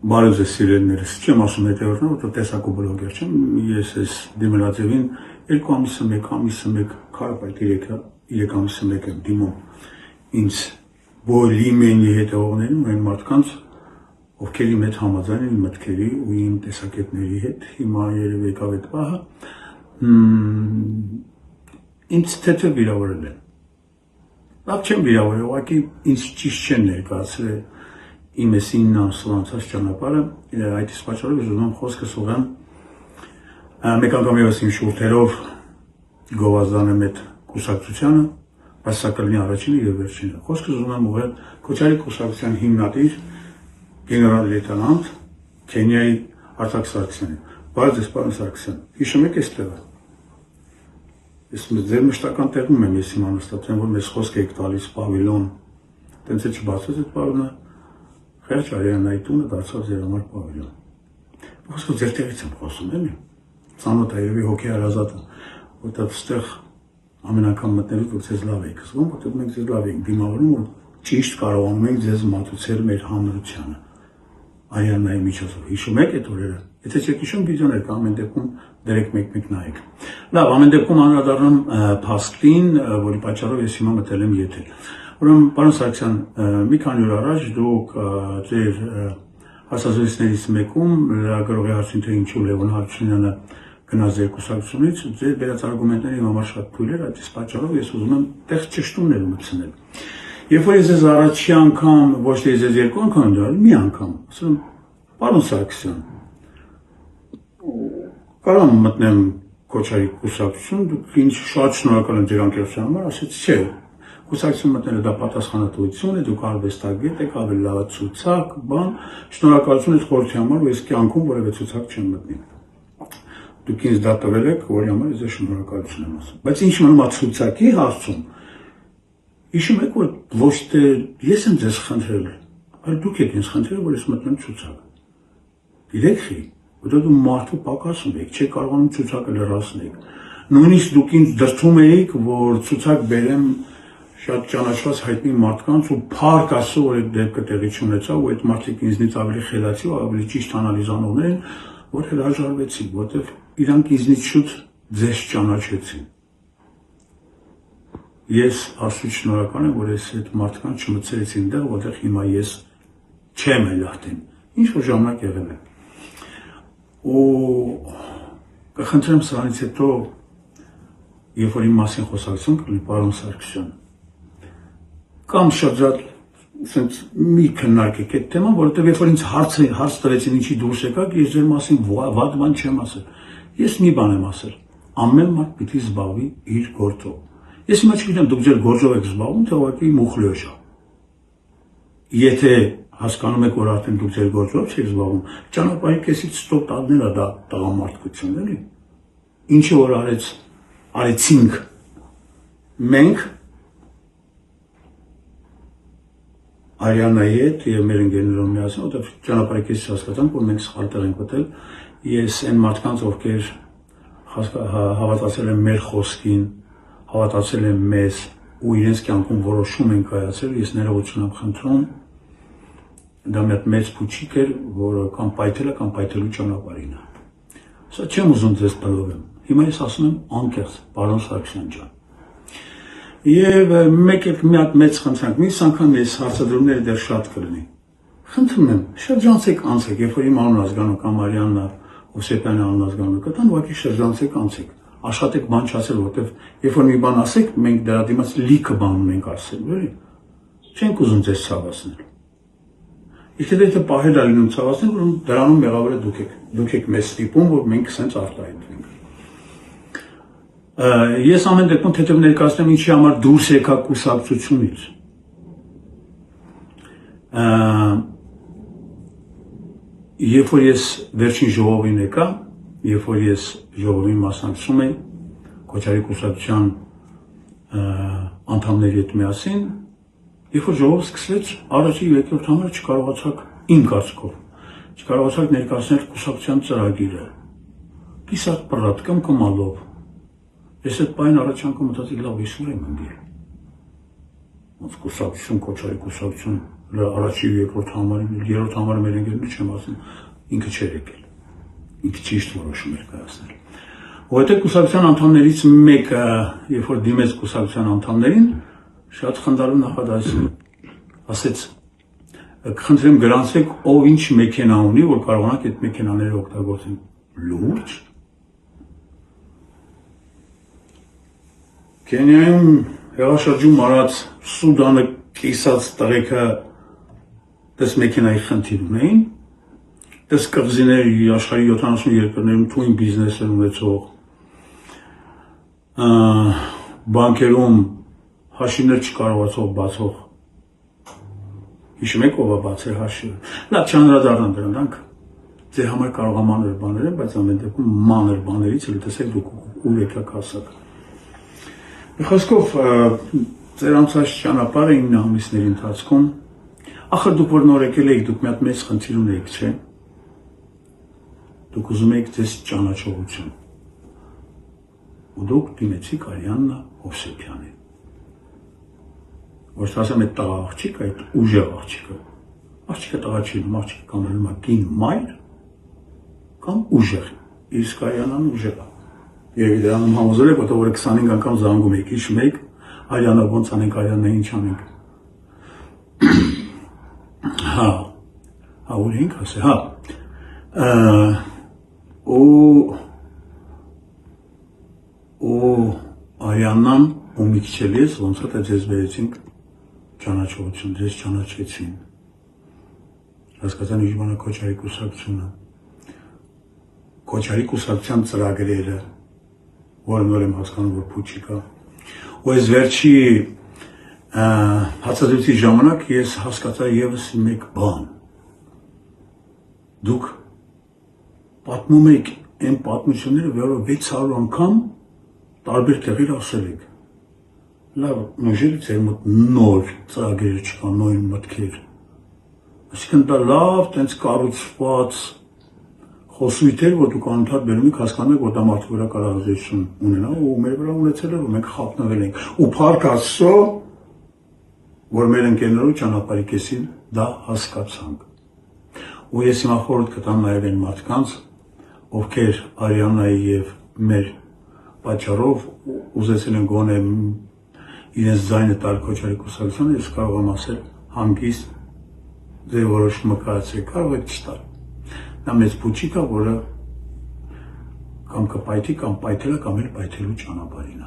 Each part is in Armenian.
Բարև ձեզ սիրելիներս, չեմ ասում հետևորդն, որտեղ տեսակու բլոգեր չեմ, ես ես դիմելաձևին 2 ամիսը 1 ամիսը 1 քարապայտ 3 ամիսը 1 եմ դիմում ինձ բոլիմենի հետևողներին ու այն մարդկանց, ովքեր իմ հետ համաձայն են իմ մտքերի ու իմ տեսակետների հետ, հիմա երևի եկավ այդ պահը, ինձ թեթև վիրավորել են։ Լավ չեմ վիրավորել, ուղղակի ինձ ճիշտ չեն ներկայացրել իմ այս 9 ամսվա անցած ճանապարհը, այդ իսկ պատճառով ես ուզում եմ խոսքս ուղղեմ մեկ անգամ ևս իմ շուրթերով գովազդանեմ այդ կուսակցությանը, բայց սա կլինի առաջինը եւ վերջինը։ Խոսքս ուզում եմ ուղղել Քոչարի կուսակցության հիմնադիր գեներալ-լեյտենանտ Քենիայի Արտակ Սարգսյանին։ Բարև ձեզ, պարոն Սարգսյան, հիշում եք այս տեղը։ Ես ձեր մշտական տեղում եմ, ես հիմա նստած եմ, որ մեզ խոսք եք տալիս պավիլոն, տենց է չբացվեց այդ պավիլոնը, Խեղճ Արիանայի տունը դարձավ ձեր համար պավիլոն։ Խոսքը ձեր տեղից եմ խոսում, էլի։ Ծանոթ է երևի հոգեհարազատը, որտեղ այստեղ ամեն անգամ մտնելուց որ ձեզ լավ եք զգում, որտեղ մենք ձեզ լավ ենք դիմավորում ու ճիշտ կարողանում ենք ձեզ մատուցել մեր հանրությանը։ Արիանայի միջոցով։ Հիշում եք այդ օրերը։ Եթե չեք հիշում, վիդեոներ կա, ամեն դեպքում դրեք մեկ-մեկ նայեք։ Լավ, ամեն դեպքում անդրադառնամ փաստին, որի պատճառով ես հիմա մտել եմ եթեր։ Ուրեմն, պարոն Սարգսյան, մի քանի օր առաջ դուք ձեր հարցազրույցներից մեկում լրագրողի հարցին թե ինչու Լևոն Հարությունյանը գնաց ձեր կուսակցությունից, ձեր բերած արգումենտների համար շատ թույլ էր, այդ իսկ պատճառով ես ուզում եմ տեղ ճշտումներ մտցնել։ Երբ որ ես ձեզ առաջի անգամ, ոչ թե ես ձեզ 2 անգամ դրել, մի անգամ, ասում եմ, պարոն Սարգսյան, կարող եմ մտնեմ Քոչարի կուսակցություն, դուք ինձ շատ շնորհակալ եմ ձեր անկեղծության համար, ասեց, չէ, կուսակցություն մտնելը դա պատասխանատվություն է, դուք արվեստագետ եք, ավելի լավ ցուցակ, բան, շնորհակալություն այդ խորհրդի համար, ու ես կյանքում որևէ ցուցակ չեմ մտնի։ Դուք ինձ դա տվել եք, որի համար ես շնորհակալություն եմ ասում։ Բայց ինչ մնում է ցուցակի հարցում, հիշում եք, որ ոչ թե ես եմ ձեզ խնդրել, այլ դուք եք ինձ խնդրել, որ ես մտնեմ ցուցակ։ Գիտեք խի, որտեղ դու մարդու պակասում եք, չեք կարողանում ցուցակը լրացնել։ Նույնիսկ դուք ինձ դրդում եք, որ ցուցակ բերեմ շատ ճանաչված հայտնի մարդկանց ու փառք Աստծո, որ այդ դեպքը տեղի չունեցավ, ու այդ մարդիկ ինձնից ավելի խելացի ու ավելի ճիշտ անալիզանողներ են, որ հրաժարվեցին, որտեղ իրանք ինձնից շուտ ձեզ ճանաչեցին։ Ես Աստծո շնորհակալ եմ, որ ես այդ մարդկանց չմտցրեցի այնտեղ, որտեղ հիմա ես չեմ էլ ախտին, ինչ որ ժամանակ եղել է։ Ու կխնդրեմ սրանից հետո, երբ որ իմ մասին խոսակցություն կլինի, պարոն Սարգսյան, կամ շատ մի քննարկեք այդ թեման, որովհետև երբ որ ինձ հարց տվեցին ինչի դուրս եկաք, ես ձեր մասին վատ բան չեմ ասել։ Ես մի բան եմ ասել, ամեն մարդ պիտի զբաղվի իր գործով։ Ես հիմա չգիտեմ դուք ձեր գործով եք զբաղվում, թե ուղղակի մուխլյոշ է։ Եթե հասկանում եք, որ արդեն դուք ձեր գործով չեք զբաղվում, ճանապարհի կեսից ստոպ տալն է դա տղամարդկություն, էլի։ Ինչը որ արեցինք մենք Արիանայի հետ եւ մեր ընկերներով միասին, որտեղ ճանապարհի կեսից հասկացանք, որ մենք սխալ տեղ ենք մտել, ես այն մարդկանց, ովքեր հավատացել են մեր խոսքին, հավատացել են մեզ ու իրենց կյանքում որոշում են կայացրել, ես ներողություն եմ խնդրում, դա մի հատ մեծ փուչիկ էր, որը կամ պայթել է, կամ պայթելու ճանապարհին է։ Սա չեմ ուզում ձեզ բլոգեմ, հիմա ես ասում եմ անկեղծ, պարոն Սարգսյան ջան։ Եվ մեկ էլ մի հատ մեծ խնդրանք, մյուս անգամ ես հարցադրումները դեռ շատ կլինի։ Խնդրում եմ, շրջանցեք անցեք, երբ որ իմ անուն ազգանու կամ Արիաննա Հովսեփյանի անուն ազգանու կտան, ուղղակի շրջանցեք անցեք, աշխատեք բան չասել, որովհետև երբ որ մի բան ասեք, մենք դրա դիմաց լիքը բան ունենք ասել, էլի։ Չենք ուզում ձեզ ցավացնել։ Եթե դա պահել է լինում ցավացնել, որ դրանում մեղավորը դուք եք մեզ ստիպում, որ մենք սենց արտահայտվենք։ Ես ամեն դեպքում թեթև ներկայացնեմ ինչի համար դուրս եկա կուսակցությունից։ Երբ որ ես վերջին ժողովին եկա, երբ որ ես ժողովին մասնակցում էի Քոչարի կուսակցության անդամների հետ միասին, երբ որ ժողովը սկսվեց, առաջի երկրորդ համարը չկարողացաք իմ կարծիքով, չկարողացաք ներկայացնել կուսակցության ծրագիրը։ Կիսատ պռատ կմկմալով։ Ես այդ պայն առաջ անգամ մտածի լավ, ես ուր եմ ընկել։ Ոնց կուսակցություն, Քոչարի կուսակցություն, առաջի ու երկրորդ համարին, երրորդ համարը մեր ընկերներ չեմ ասում, ինքը չէր եկել, ինքը ճիշտ որոշում էր կայացնել, որովհետև կուսակցության անդամներից մեկը, երբ որ դիմեց կուսակցության անդամներին, շատ խնդալու նախադասություն ասեց, կխնդրեմ գրանցեք ով ինչ մեքենա ունի, որ կարողանաք այդ մեքենաները օգտագործել, լուրջ։ Կենիայում հեղաշրջում արած Սուդանը կիսած տղեկը դες մեքենայի խնդիր ունեին, դες կղզիների աշխարհի 70 երկրներում թույն բիզնեսներ ունեցող, բանկերում հաշիվներ չկարողացող բացող, հիշում եք ով է բացել հաշիվը, լավ չանդրադառնանք դրան, դրանք ձեր համար կարող է մանր բաներ են, բայց ամեն դեպքում մանր բաներից էլ տեսեք դուք ուր եկաք հասաք։ Մի խոսքով ձեր անցած ճանապարհը 9 ամիսների ընթացքում, ախր դուք որ նոր եկել եք, դուք մի հատ մեծ խնդիր ունեիք, չէ՞։ Դուք ուզում եք ձեզ ճանաչողություն։ Ու դուք դիմեցիք Արիաննա Հովսեփյանին։ Որ ասեմ այդ տղա աղջիկը, այդ ուժեղ աղջիկը, աղջիկը տղա չի, աղջիկը կամ ելմա կին մայր, կամ ուժեղ, իսկ Արիաննան ուժեղ է։ Երևի դրանում համոզել եք, որ 25 անգամ զանգում եք, հիշում եք, Արիաննա ոնց անենք, Արիաննա ինչ անենք։ Հա, ուր ենք ասել, հա, ու Արիաննան ու մի քիչ էլ ես, ոնց է ձեզ բերեցինք ճանաչողություն, ձեզ ճանաչեցին։ Հասկացան ինչ բան է Քոչարի կուսակցությունը, Քոչարի կուսակցության ծրագրերը, որը նոր եմ հասկանում, որ փուչի կա։ Ու այս վերջի հացազրույցի ժամանակ ես հասկացա ևս մեկ բան։ Դուք պատմում եք այն պատմությունները, որը 600 անգամ տարբեր տեղեր ասել եք։ Լավ, նույնիսկ ձեր մոտ նոր ծրագրեր չկան, նոր մտքեր։ Այսինքն դա լավ, տենց կառուցված խոսույթ էր, որ դուք անընդհատ բերում եք, հասկանում եք, որ դա մարդու վրա կարող ազդեցություն ունենա, ու մեր վրա ունեցել է, որ մենք խափնվել ենք։ Ու փառք Աստծո, որ մեր ընկերներով ճանապարհի կեսին դա հասկացանք։ Ու ես հիմա խորհուրդ կտամ նաև այն մարդկանց, ովքեր Արիաննայի եւ մեր պատճառով ուզեցել են գոնե իրենց ձայնը տալ Քոչարի կուսակցությանը, ես կարող եմ ասել հանգիստ ձեր որոշումը կայացրեք, կարող եք չտալ։ Նա մեծ փուչիկ է, որը կամ կպայթի, կամ պայթել է, կամ էլ պայթելու ճանապարհին է։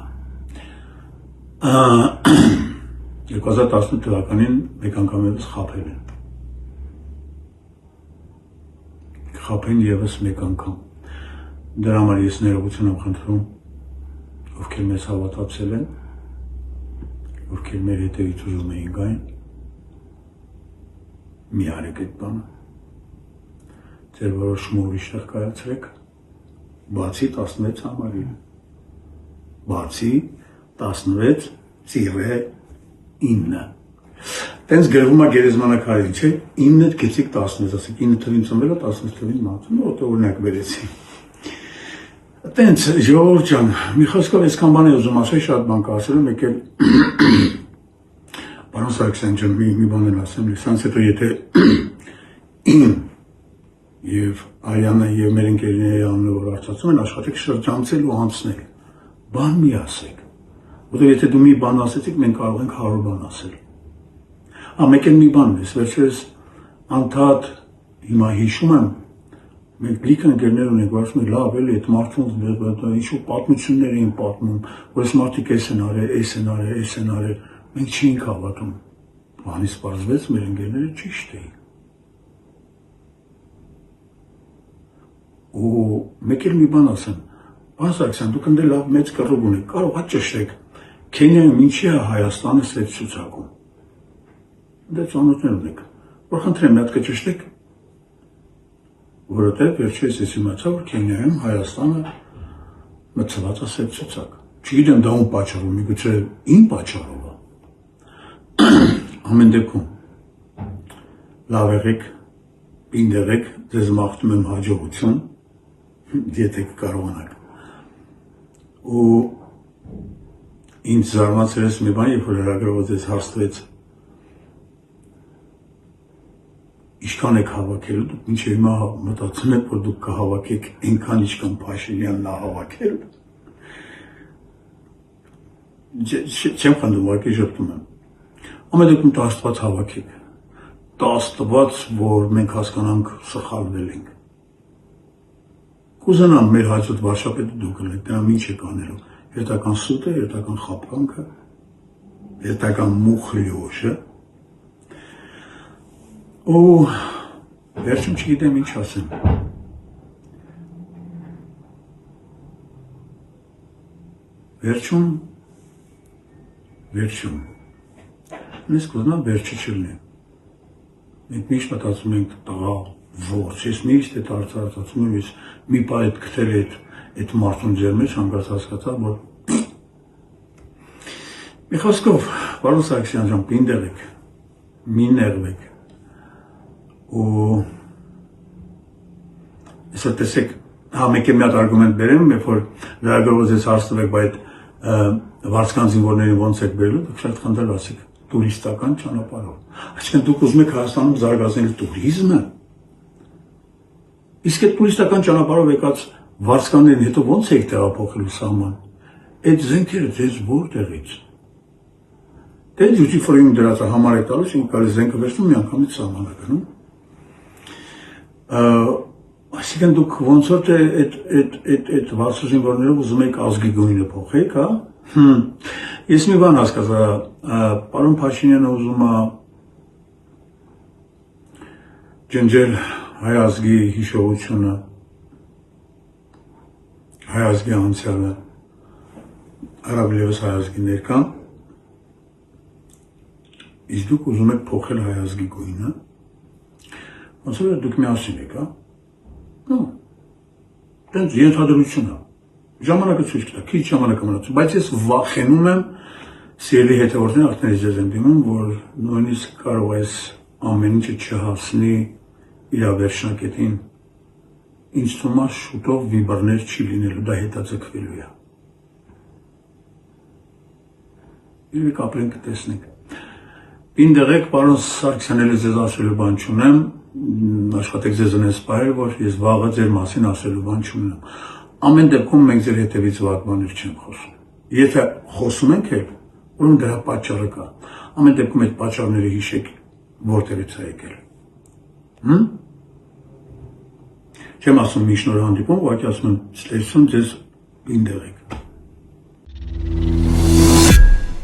2018 թվականին մեկ անգամ ևս խաբել են։ Խաբեն ևս մեկ անգամ։ Դրա համար ես ներողություն եմ խնդրում, ովքեր մեզ հավատացել են, ովքեր մեր հետևից ուզում էին գային, մի արեք այդ բանը, ձեր որոշումը ուրիշ տեղ կայացրեք, բացի 16 համարին, բացի 16-9, տենց գրվում է գերեզմանակարին, չէ, 9-դ գեցիք 16, ասեք 9 թվին ծնվել է, 16 թվին մահացել, ոտը օրինակ վերեցի։ Տենց, ժողովուրդ ջան, մի խոսքով այսքան բան եմ ուզում ասել, շատ բան կասել եմ, եկել Պարոն Սարգսյան ջան, մի բան եմ ասեմ, սրանց հետո եթե իմ եւ Արիաննա եւ մեր ընկերների անունով որ արծացում են, աշխատեք շրջանցել ու անցնել, բան մի ասեք, որտեղ եթե դու մի բան ասեցիք, մենք կարող ենք 100 բան ասել։ Մեկ էլ մի բան ես, վերջերս անդադ հիմա հիշում եմ, մենք լիքը ընկերներ ունենք, որ ասում են լավ էլի այդ մարդուն ինչ-որ պատմություններ էին պատմում, որ այս մարդիկ էս են արել, էս են արել, էս են արել, մենք չէինք հավատում, բանից պարզվեց մեր ընկերները ճիշտ էին։ Ու մեկ էլ մի բան ասեմ, պարոն Սարգսյան, դուք ընդ լավ մեծ կռիվ ունեք, կարող է ճշտեք, Քենիայում ինչի է Հայաստանը սեփ ցուցակում։ Դե ծանոթներ ունեք, որ խնդրեմ մի հատ կճշտեք, որովհետև վերջերս ես իմացա, որ Քենիայում Հայաստանը մտցված է սեփ ցուցակ։ Չգիտեմ դա ում պատճառով, միգուցե իմ պատճառով է։ Ամեն դեպքում լավ եղեք, պինդ եղեք, ձեզ մաղթում եմ հաջողություն, եթե կարողանաք։ Ու ինձ զարմացրեց մի բան, երբ որ լրագրողը ձեզ հարցրեց, Ինչքան եք հավաքել, դուք մինչև հիմա մտածում եք, որ դուք կհավաքեք այնքան, ինչքան Փաշինյանն է հավաքել։ Չեմ խնդրում, ուղղակի ժպտում եմ։ Ամեն դեպքում տա Աստված հավաքեք։ Տա Աստված, որ մենք հասկանանք սխալվել ենք։ Կուզենամ մեր հաջորդ վարչապետը դուք եք, դրամ ինչ եք անելու։ Երթական սուտը, երթական խապկանքը, երթական մուխ լյոշը։ Ու վերջում չգիտեմ ինչ ասեմ։ Վերջում նես կուզնամ վերջը չլնի։ Մենք միշտ մտածում ենք տղա, ворց, ես միշտ այդ արծարծացում եմ, ես մի պահ այդ գտել այդ մարդուն ձեր մեջ հանկարծ հասկացա, որ մի խոսքով, պարոն Սարգսյան ջան, պինդեղ եք, մի նեղվեք, ու այսօր տեսեք, մեկ է մի հատ արգումենտ բերեմ, երբ որ լրագրողից ես հարց տվեք, բայց վարձկան զինվորներին ոնց եք բերելու, դուք շատ խնդրել ասեք, տուրիստական ճանապարհով։ Այսինքն դուք ուզում եք Հայաստանում զարգացնել տուրիզմը։ Իսկ այդ տուրիստական ճանապարհով եկած վարձկաններին հետո ոնց եք տեղափոխելու սահման։ Այդ զենքերը ձեզ որտեղից։ Դե դուքի ֆորում դրած համար եք տալիս, ինքը կարելի զենքը վերցնում միանգամից սահմանը գնում։ Այսինքն դուք ոնց որ այդ վարձու զինվորներով ուզում եք ազգի գույնը փոխեք, հա։ Ես մի բան հասկացա, պարոն Փաշինյանը ուզում է ջնջել հայ ազգի հիշողությունը, հայ ազգի անցյալը, առավելևս հայ ազգի ներկան, իսկ դուք ուզում եք փոխել հայ ազգի գույնը, ոնց որ դուք միասին եք, հա։ Տենց ենթադրություն է, ժամանակը ցույց կտա, քիչ ժամանակ մնացել, բայց ես վախենում եմ, սիրելի հետևորդներ, արդեն ես եմ դիմում, որ նույնիսկ կարող է ամեն ինչը չհասնի իր վերջնակետին, ինձ թվում է շուտով վիբրներ չի լինելու, դա հետաձգվելու է։ Իրվի կապրենք կտեսնենք։ Պինդեղ եք, պարոն Սարգսյան, էլի ձեզ ասելու բան չունեմ, աշխատեք ձեզ ունես պահել, որ ես վաղը ձեր մասին ասելու բան չունեմ։ Ամեն դեպքում մենք ձեր հետևից վատ բաներ չենք խոսում։ Եթե խոսում ենք էլ, ուրեմն դրա պատճառը կա։ Ամեն դեպքում այդ պատճառները հիշեք, որտեղից է եկել։ Չեմ ասում մի շնորհանդիպում, ուղղակի ասում եմ, ստեսություն ձեզ պինդեղ եք։